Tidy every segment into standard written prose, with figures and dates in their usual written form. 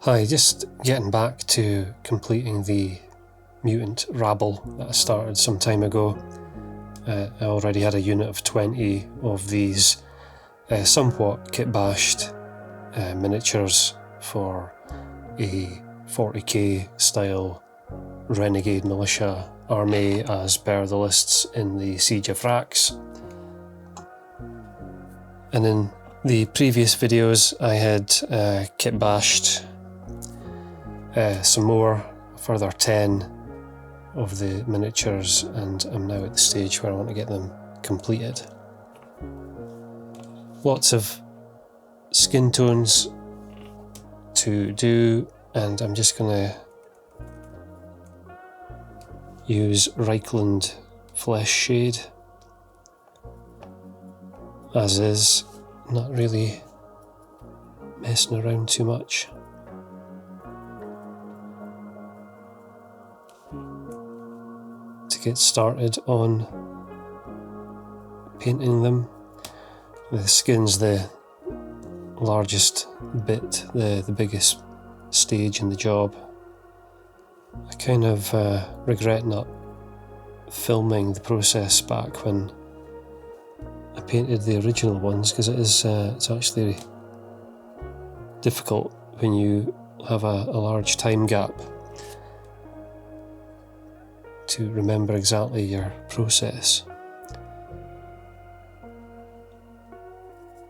Hi, just getting back to completing the mutant rabble that I started some time ago. I already had a unit of 20 of these somewhat kit-bashed miniatures for a 40k style renegade militia army as per the lists in the Siege of Rax. And in the previous videos I had kit-bashed some more, a further 10 of the miniatures, and I'm now at the stage where I want to get them completed. Lots of skin tones to do, and I'm just going to use Reichland Flesh Shade as is, not really messing around too much. To get started on painting them. The skin's the largest bit, the biggest stage in the job. I kind of regret not filming the process back when I painted the original ones, because it's actually difficult when you have a large time gap to remember exactly your process.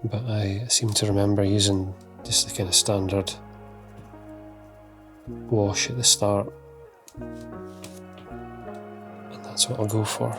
But I seem to remember using just the kind of standard wash at the start, and that's what I'll go for.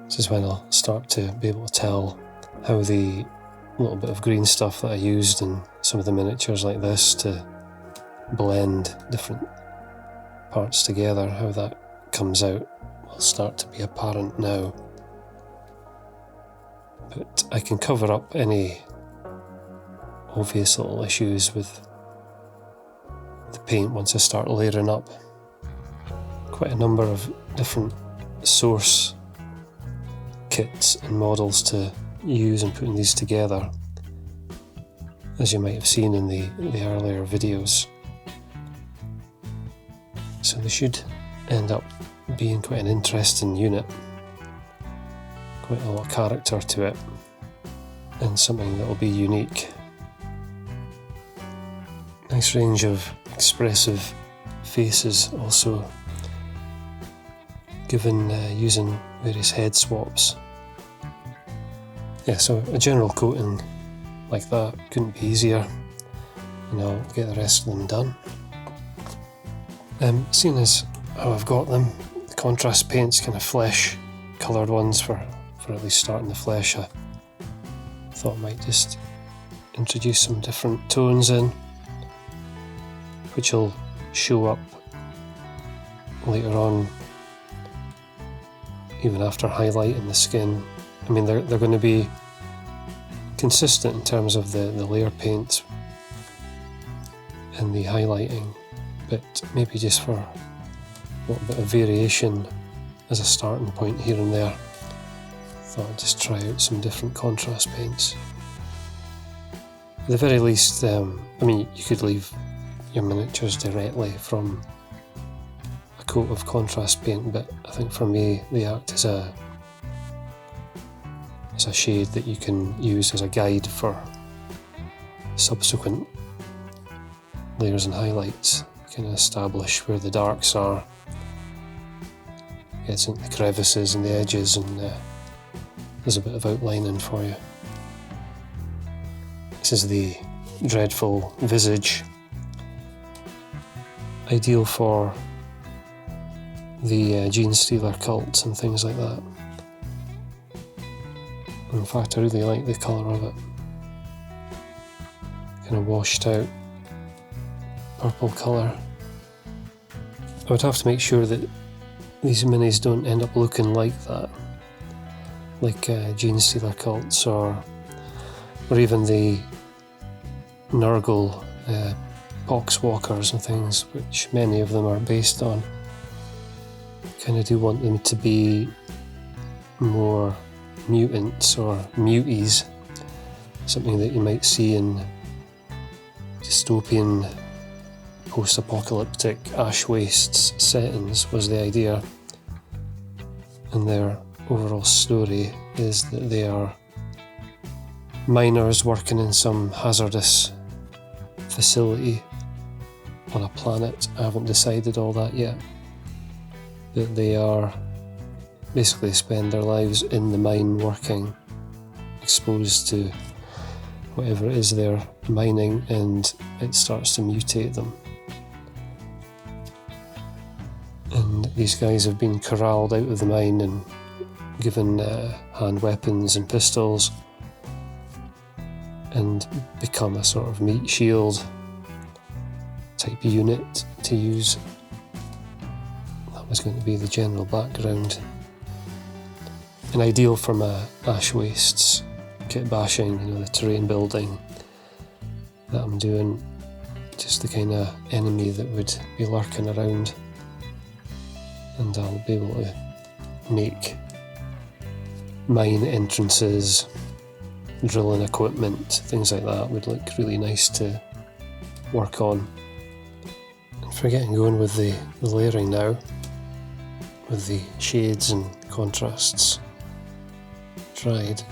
This is when I'll start to be able to tell how the little bit of green stuff that I used in some of the miniatures like this to blend different parts together, how that comes out will start to be apparent now. But I can cover up any obvious little issues with the paint once I start layering up quite a number of different source kits and models to use in putting these together, as you might have seen in the earlier videos. So they should end up being quite an interesting unit, quite a lot of character to it, and something that will be unique. Nice range of expressive faces also, given using various head swaps. Yeah, so a general coating like that couldn't be easier, and I'll get the rest of them done. Seeing as how I've got them, the contrast paints, kind of flesh coloured ones for at least starting the flesh, I thought I might just introduce some different tones in, which will show up later on, even after highlighting the skin. I mean, they're going to be consistent in terms of the layer paint and the highlighting, but maybe just for a little bit of variation as a starting point here and there, thought I'd just try out some different contrast paints. At the very least, I mean, you could leave your miniatures directly from a coat of contrast paint, but I think for me they act as a shade that you can use as a guide for subsequent layers and highlights. You can establish where the darks are, gets into the crevices and the edges, and there's a bit of outlining for you. This is the dreadful visage, ideal for the Genestealer cults and things like that. In fact, I really like the colour of it. Kind of washed out purple colour. I would have to make sure that these minis don't end up looking like that, like Genestealer cults or even the Nurgle Poxwalkers and things, which many of them are based on. Kind of do want them to be more mutants or muties, something that you might see in dystopian, post-apocalyptic ash wastes settings was the idea. And their overall story is that they are miners working in some hazardous facility on a planet. I haven't decided all that yet. That they are basically spend their lives in the mine working, exposed to whatever it is they're mining, and it starts to mutate them. And these guys have been corralled out of the mine and given hand weapons and pistols and become a sort of meat shield type unit to use. That was going to be the general background. And ideal for my ash wastes, kit bashing, the terrain building that I'm doing, just the kind of enemy that would be lurking around. And I'll be able to make mine entrances, drilling equipment, things like that would look really nice to work on. And for getting going with the layering now, with the shades and contrasts tried,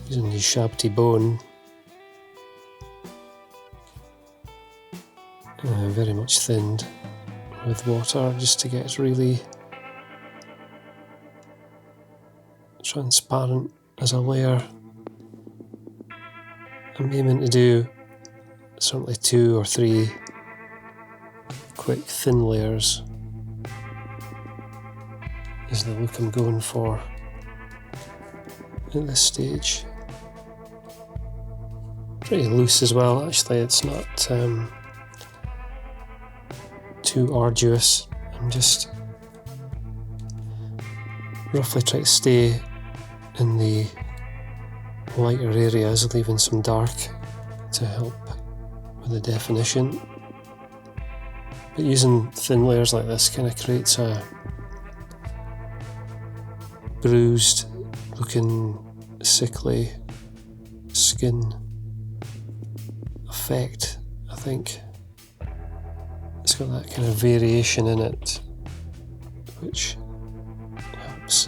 using the Shabti bone, very much thinned with water just to get really transparent as a layer. I'm aiming to do certainly 2 or 3 quick thin layers is the look I'm going for at this stage. Pretty loose as well, actually. It's not too arduous. I'm just roughly trying to stay in the lighter areas, leaving some dark to help with the definition. But using thin layers like this kind of creates a bruised looking sickly skin effect, I think. It's got that kind of variation in it which helps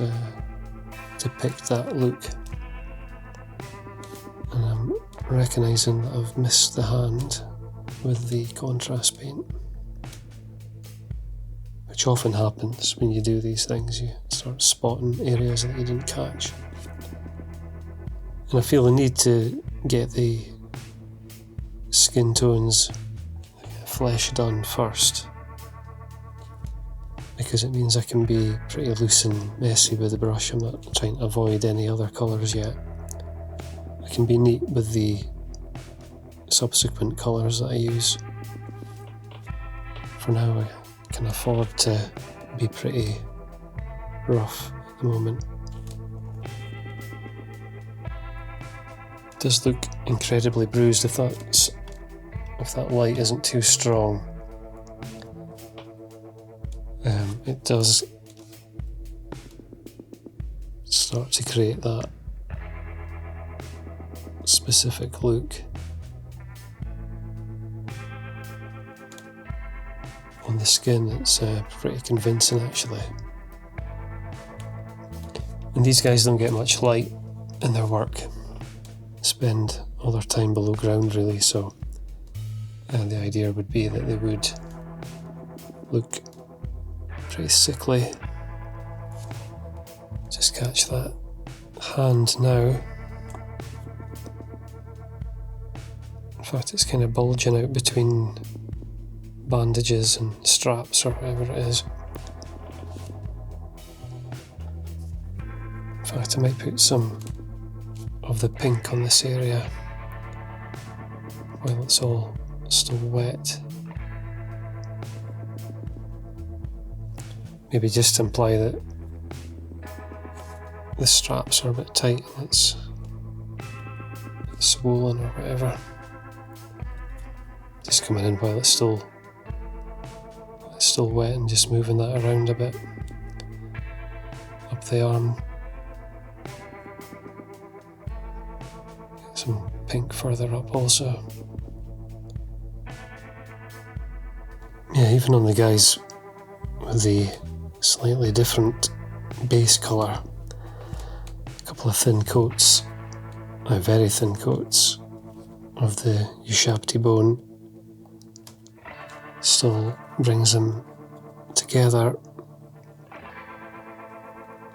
depict that look. And I'm recognising that I've missed the hand with the contrast paint, which often happens when you do these things. You start spotting areas that you didn't catch. And I feel the need to get the skin tones, flesh done first, because it means I can be pretty loose and messy with the brush. I'm not trying to avoid any other colours yet. I can be neat with the subsequent colours that I use. For now, I can afford to be pretty rough at the moment. It does look incredibly bruised if that light isn't too strong. It does start to create that specific look. On the skin, it's pretty convincing actually. And these guys don't get much light in their work. Spend all their time below ground really, so the idea would be that they would look pretty sickly. Just catch that hand now. In fact, it's kind of bulging out between bandages and straps or whatever it is. In fact, I might put some of the pink on this area while it's all still wet. Maybe just imply that the straps are a bit tight and it's swollen or whatever. Just coming in while it's still wet and just moving that around a bit up the arm. Some pink further up also. Yeah, even on the guys with the slightly different base colour, a couple of thin coats, very thin coats of the Ushabti bone still brings them together,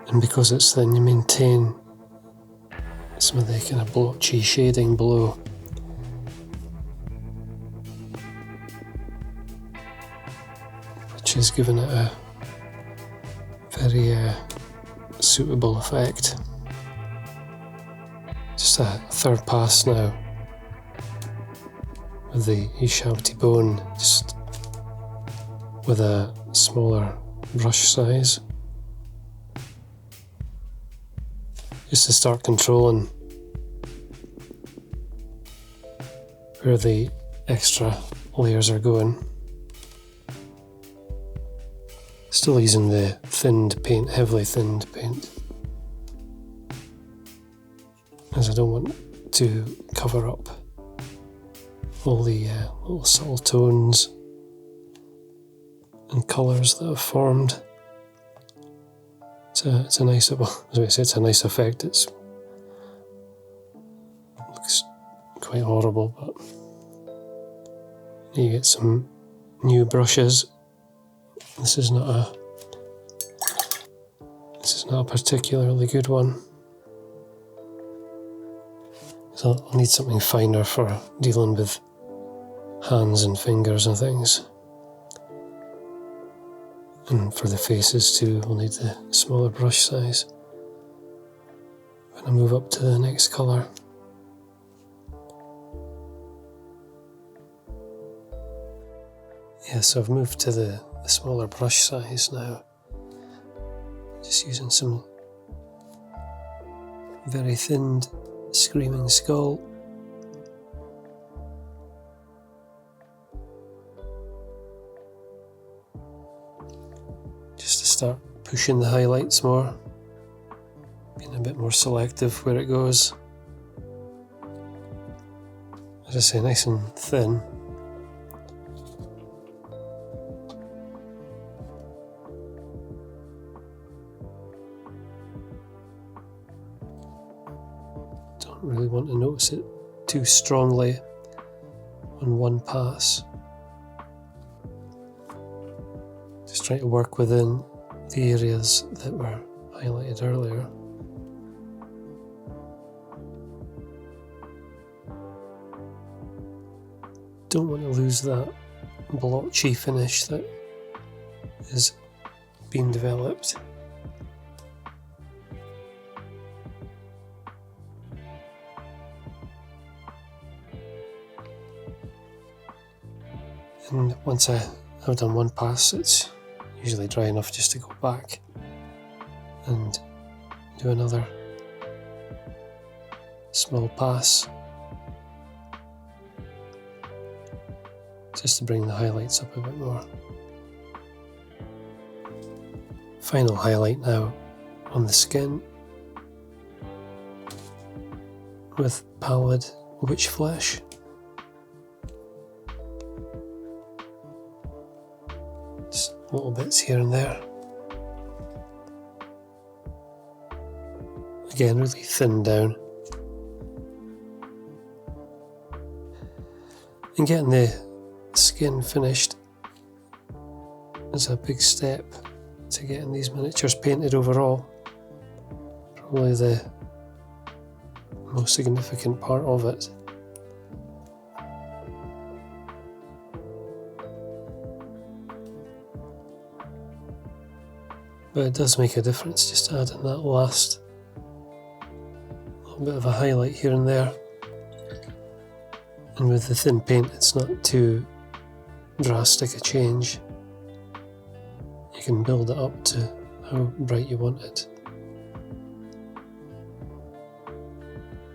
and because it's thin you maintain some of the kind of blotchy shading below. Which has given it a very suitable effect. Just a third pass now with the Ushabti bone, just with a smaller brush size, just to start controlling where the extra layers are going. Still using the thinned paint, heavily thinned paint, as I don't want to cover up all the little subtle tones and colours that have formed. It's a nice, well, as I say, it's a nice effect. It looks quite horrible, but you get some new brushes. This is not a particularly good one. So I'll need something finer for dealing with hands and fingers and things. And for the faces too, we'll need the smaller brush size. I'm going to move up to the next colour. Yeah, so I've moved to the smaller brush size now. Just using some very thinned Screaming Skull. Just to start pushing the highlights more, being a bit more selective where it goes. As I say, nice and thin. Don't really want to notice it too strongly on one pass. Just trying to work within the areas that were highlighted earlier. Don't want to lose that blotchy finish that is being developed. And once I've done one pass, it's usually dry enough just to go back and do another small pass, just to bring the highlights up a bit more. Final highlight now on the skin with Pallid Witch Flesh. Just little bits here and there. Again, really thin down. And getting the skin finished is a big step to getting these miniatures painted overall. Probably the most significant part of it. But it does make a difference just adding that last little bit of a highlight here and there. And with the thin paint, it's not too drastic a change. You can build it up to how bright you want it.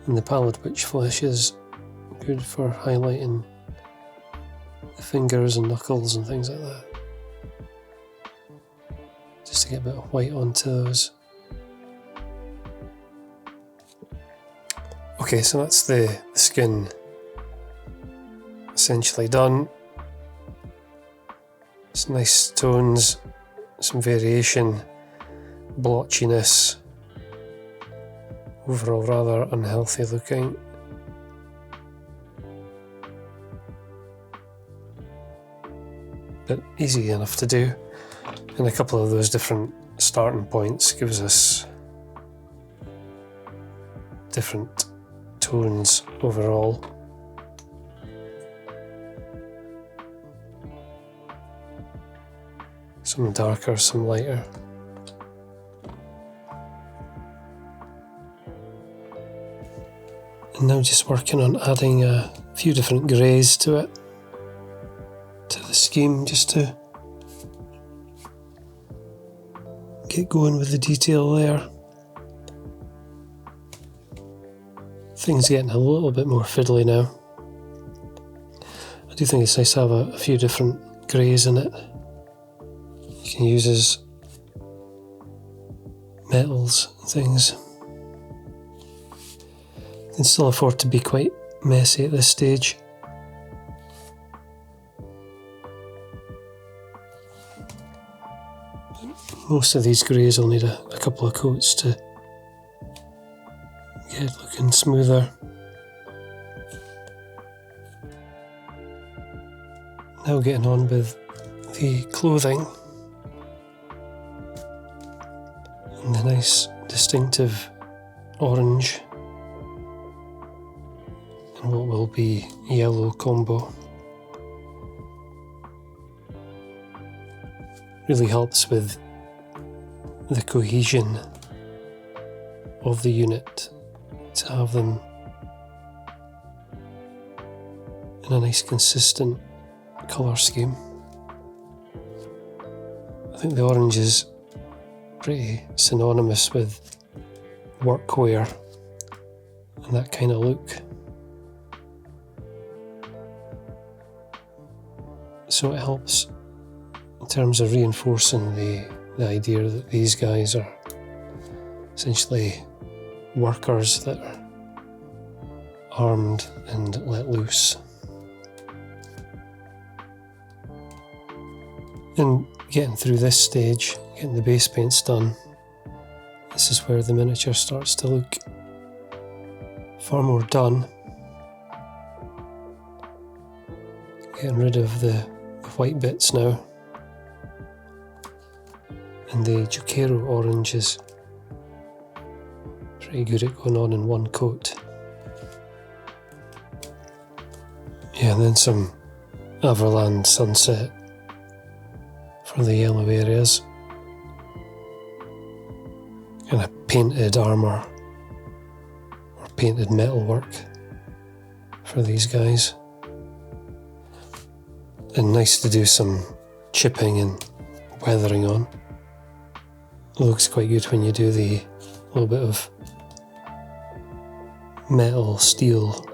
And the Pallid Witch Flesh is good for highlighting the fingers and knuckles and things like that. Just to get a bit of white onto those. Okay, so that's the skin essentially done. Some nice tones, some variation, blotchiness. Overall rather unhealthy looking. But easy enough to do. And a couple of those different starting points gives us different tones overall. Some darker, some lighter. And now just working on adding a few different greys to it, to the scheme, just to get going with the detail there. Things getting a little bit more fiddly now. I do think it's nice to have a few different greys in it. You can use as metals and things. Can still afford to be quite messy at this stage. Most of these greys will need a couple of coats to get it looking smoother. Now getting on with the clothing and the nice distinctive orange and what will be yellow combo. Really helps with the cohesion of the unit to have them in a nice consistent colour scheme. I think the orange is pretty synonymous with workwear and that kind of look. So it helps in terms of reinforcing the idea that these guys are essentially workers that are armed and let loose. And getting through this stage, getting the base paints done, this is where the miniature starts to look far more done. Getting rid of the white bits now. And the Jukero orange is pretty good at going on in one coat. Yeah, and then some Averland Sunset for the yellow areas. And a painted armour or painted metalwork for these guys. And nice to do some chipping and weathering on. It looks quite good when you do the little bit of metal, steel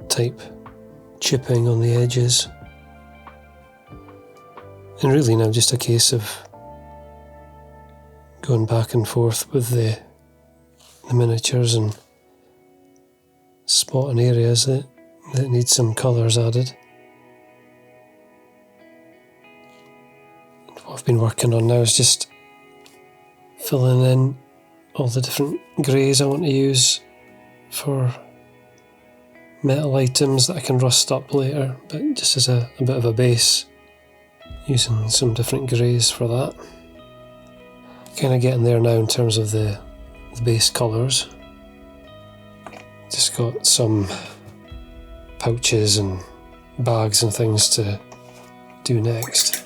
type chipping on the edges. And really now just a case of going back and forth with the miniatures and spotting areas that need some colours added. And what I've been working on now is just filling in all the different greys I want to use for metal items that I can rust up later, but just as a bit of a base, using some different greys for that. Kind of getting there now in terms of the base colours. Just got some pouches and bags and things to do next.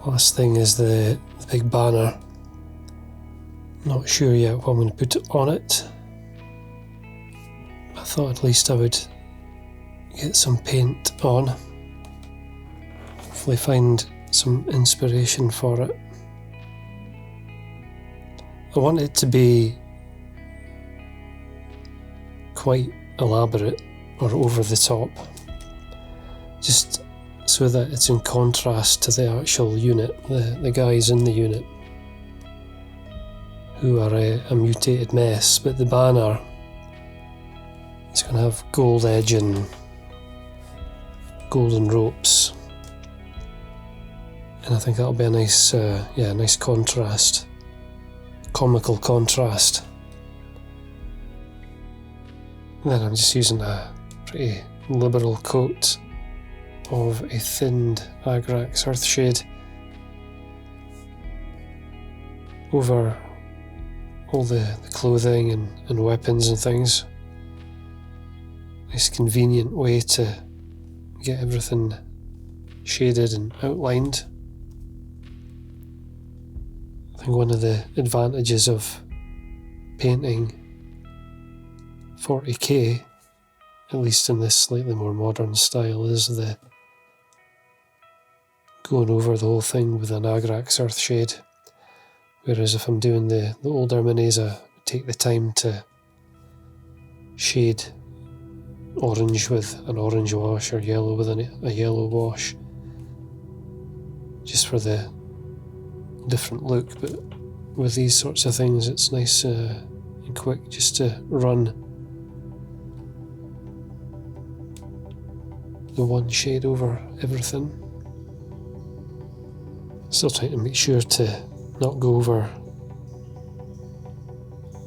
Last thing is the big banner. Not sure yet what I'm going to put on it. I thought at least I would get some paint on. Hopefully find some inspiration for it. I want it to be quite elaborate or over the top, just so that it's in contrast to the actual unit, the guys in the unit, who are a mutated mess, but the banner Can have gold edge and golden ropes, and I think that'll be a nice, nice contrast, comical contrast. And then I'm just using a pretty liberal coat of a thinned Agrax Earthshade over all the clothing and weapons and things. Nice convenient way to get everything shaded and outlined. I think one of the advantages of painting 40k, at least in this slightly more modern style, is the going over the whole thing with an Agrax Earthshade. Whereas if I'm doing the older minis, I take the time to shade orange with an orange wash or yellow with a yellow wash, just for the different look. But with these sorts of things, it's nice and quick just to run the one shade over everything. Still trying to make sure to not go over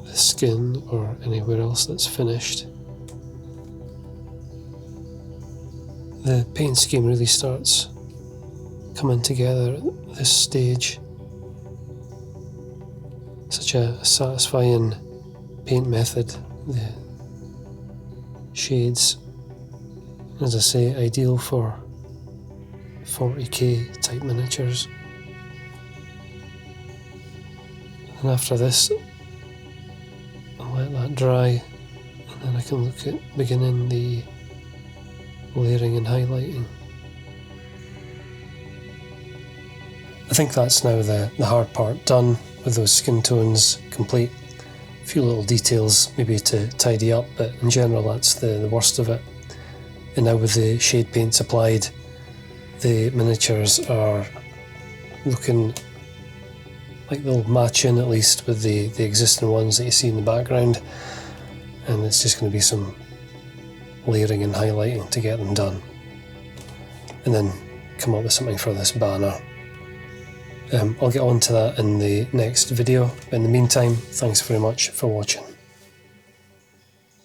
the skin or anywhere else that's finished. The paint scheme really starts coming together at this stage. Such a satisfying paint method. The shades, as I say, ideal for 40k type miniatures. And after this, I'll let that dry, and then I can look at beginning the layering and highlighting. I think that's now the hard part done, with those skin tones complete. A few little details maybe to tidy up, but in general that's the worst of it. And now with the shade paints applied, the miniatures are looking like they'll match in, at least with the existing ones that you see in the background, and it's just going to be some layering and highlighting to get them done, and then come up with something for this banner. I'll get on to that in the next video. In the meantime, thanks very much for watching.